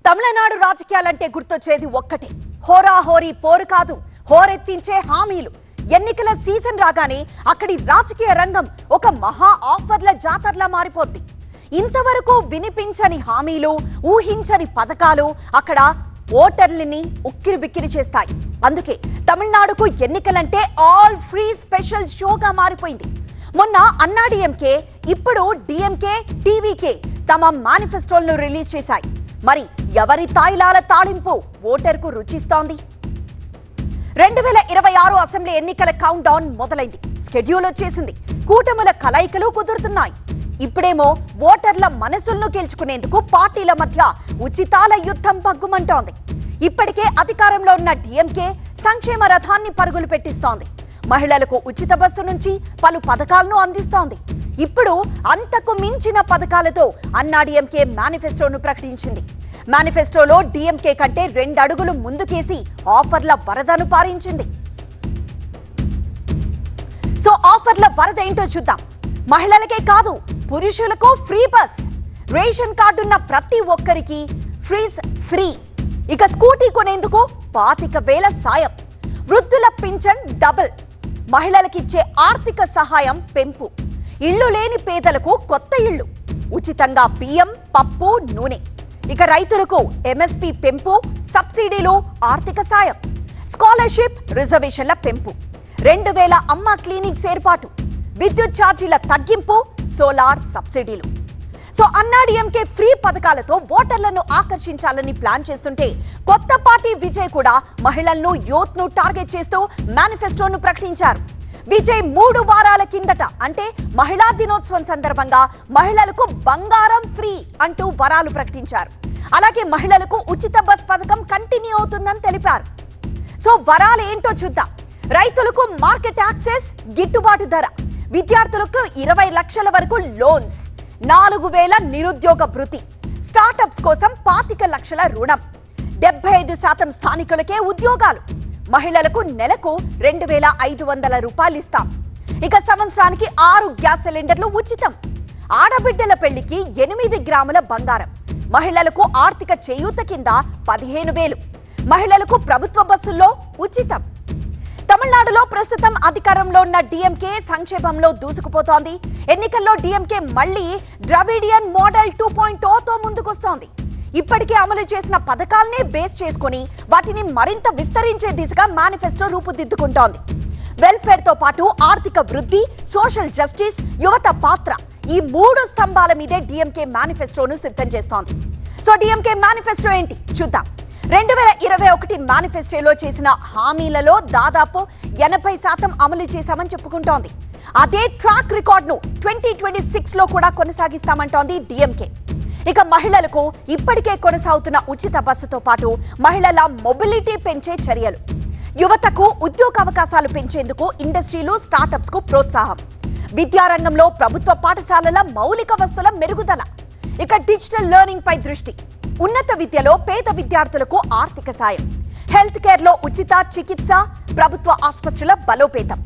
తమిళనాడు రాజకీయాలంటే గుర్తొచ్చేది ఒక్కటే, హోరాహోరీ పోరు కాదు, హోరెత్తించే హామీలు. ఎన్నికల సీజన్ రాగానే అక్కడి రాజకీయ రంగం ఒక మహా ఆఫర్ల జాతరలా మారిపోద్ది. ఇంతవరకు వినిపించని హామీలు, ఊహించని పథకాలు అక్కడ ఓటర్లని ఉక్కిరిబిక్కిరి చేస్తాయి. అందుకే తమిళనాడుకు ఎన్నికలంటే ఆల్ ఫ్రీ స్పెషల్ షోగా మారిపోయింది. మొన్న అన్నాడీఎంకే, ఇప్పుడు డిఎంకే, టీవీకే తమ మేనిఫెస్టోలను రిలీజ్ చేశాయి. మరి ఎవరి తాయిలాల తాళింపు ఓటర్కు రుచిస్తోంది? 2026 అసెంబ్లీ ఎన్నికల కౌంట్ డౌన్ మొదలైంది. షెడ్యూల్ వచ్చేసింది. కూటముల కలయికలు కుదురుతున్నాయి. ఇప్పుడేమో ఓటర్ల మనసులను గెలుచుకునేందుకు పార్టీల మధ్య ఉచితాల యుద్ధం పగ్గుమంటోంది. ఇప్పటికే అధికారంలో ఉన్న డిఎంకే సంక్షేమ రథాన్ని పరుగులు పెట్టిస్తోంది. మహిళలకు ఉచిత బస్సు నుంచి పలు పథకాలను అందిస్తోంది. ఇప్పుడు అంతకు మించిన పథకాలతో అన్నాడీఎంకే మేనిఫెస్టోను ప్రకటించింది. మేనిఫెస్టోలో డిఎంకే కంటే 2 అడుగులు ముందుకేసి ఆఫర్ల వరదను పారించింది. సో ఆఫర్ల వరద ఏంటో చూద్దాం. మహిళలకే కాదు, పురుషులకు ఫ్రీ బస్, రేషన్ కార్డున్న ప్రతి ఒక్కరికి ఫ్రీ. ఇక స్కూటీ కొనేందుకు 25,000 సాయం, వృద్ధుల పింఛన్ డబుల్, మహిళలకిచ్చే ఆర్థిక సహాయం పెంపు, ఇళ్లు లేని పేదలకు కొత్త ఇళ్లు, ఉచితంగా బియ్యం, పప్పు, నూనె. ఇక రైతులకు ఎంఎస్పీ పెంపు, సబ్సిడీలు, ఆర్థిక సాయం, స్కాలర్షిప్, రిజర్వేషన్ల పెంపు, 2000 అమ్మ క్లినిక్స్ ఏర్పాటు, విద్యుత్ ఛార్జీల తగ్గింపు, సోలార్ సబ్సిడీలు. సో అన్నాడీఎంకే ఫ్రీ పథకాలతో ఓటర్లను ఆకర్షించాలని ప్లాన్ చేస్తుంటే, కొత్త పార్టీ విజయ్ కూడా మహిళలను, యూత్ ను టార్గెట్ చేస్తూ మేనిఫెస్టోను ప్రకటించారు. విజయ్ 3 వారాల కిందట, అంటే మహిళా దినోత్సవం సందర్భంగా మహిళలకు బంగారం ఫ్రీ అంటూ వరాలు ప్రకటించారు. అలాగే మహిళలకు ఉచిత బస్ పథకం కంటిన్యూ అవుతుందని తెలిపారు. సో వరాలు ఏంటో చూద్దాం. రైతులకు మార్కెట్ యాక్సెస్, గిట్టుబాటు ధర, విద్యార్థులకు 20 లక్షల వరకు లోన్స్, 4,000 నిరుద్యోగ భృతి, స్టార్టప్స్ కోసం 25 లక్షల రుణం, 75% స్థానికులకే ఉద్యోగాలు, మహిళలకు నెలకు 2,500 రూపాయలు ఇస్తాం. ఇక సంవత్సరానికి 6 గ్యాస్ సిలిండర్లు ఉచితం, ఆడబిడ్డల పెళ్లికి 8 గ్రాముల బంగారం, మహిళలకు ఆర్థిక చేయూత కింద 15,000, మహిళలకు ప్రభుత్వ బస్సుల్లో ఉచితం. తమిళనాడులో ప్రస్తుతం అధికారంలో ఉన్న డిఎంకే సంక్షేమంలో దూసుకుపోతోంది. ఎన్నికల్లో డిఎంకే మళ్లీ ద్రవిడియన్ మోడల్ 2.0తో ముందుకొస్తోంది. ఇప్పటికే అమలు చేసిన పథకాలనే బేస్ చేసుకుని వాటిని మరింత విస్తరించే దిశగా మేనిఫెస్టో రూపుదిద్దుకుంటోంది. వెల్ఫేర్ తో పాటు ఆర్థిక వృద్ధి, సోషల్ జస్టిస్, యువత పాత్ర, ఈ 3 స్తంభాల మీదే డిఎంకే మేనిఫెస్టోను సిద్ధం చేస్తోంది. సో డిఎంకే మేనిఫెస్టో ఏంటి చూద్దాం. 2021 మేనిఫెస్టోలో చేసిన హామీలలో దాదాపు 80% అమలు చేశామని చెప్పుకుంటోంది. అదే ట్రాక్ రికార్డును 2026లో కూడా కొనసాగిస్తామంటోంది డిఎంకే. ఇక మహిళలకు ఇప్పటికే కొనసాగుతున్న ఉచిత బస్సుతో పాటు మహిళల మొబిలిటీ పెంచే చర్యలు, యువతకు ఉద్యోగ అవకాశాలు పెంచేందుకు ఇండస్ట్రీలు, స్టార్టప్స్ కు ప్రోత్సాహం, విద్యారంగంలో ప్రభుత్వ పాఠశాలల మౌలిక వస్తువుల మెరుగుదల, ఇక డిజిటల్ లెర్నింగ్ పై దృష్టి, ఉన్నత విద్యలో పేద విద్యార్థులకు ఆర్థిక సాయం, హెల్త్ కేర్ లో ఉచిత చికిత్స, ప్రభుత్వ ఆసుపత్రుల బలోపేతం,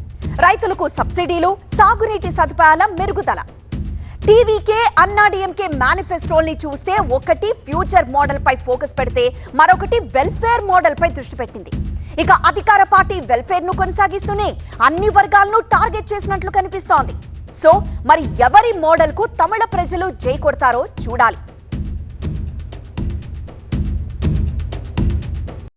రైతులకు సబ్సిడీలు, సాగునీటి సదుపాయాల మెరుగుదల. టీవీకే, అన్నాడీఎంకే మేనిఫెస్టోల్ని చూస్తే ఒకటి ఫ్యూచర్ మోడల్ పై ఫోకస్ పెడితే, మరొకటి వెల్ఫేర్ మోడల్ పై దృష్టి పెట్టింది. ఇక అధికార పార్టీ వెల్ఫేర్ ను కొనసాగిస్తూనే అన్ని వర్గాలను టార్గెట్ చేసినట్లు కనిపిస్తోంది. సో మరి ఎవరి మోడల్ కు తమిళ ప్రజలు జై కొడతారో చూడాలి.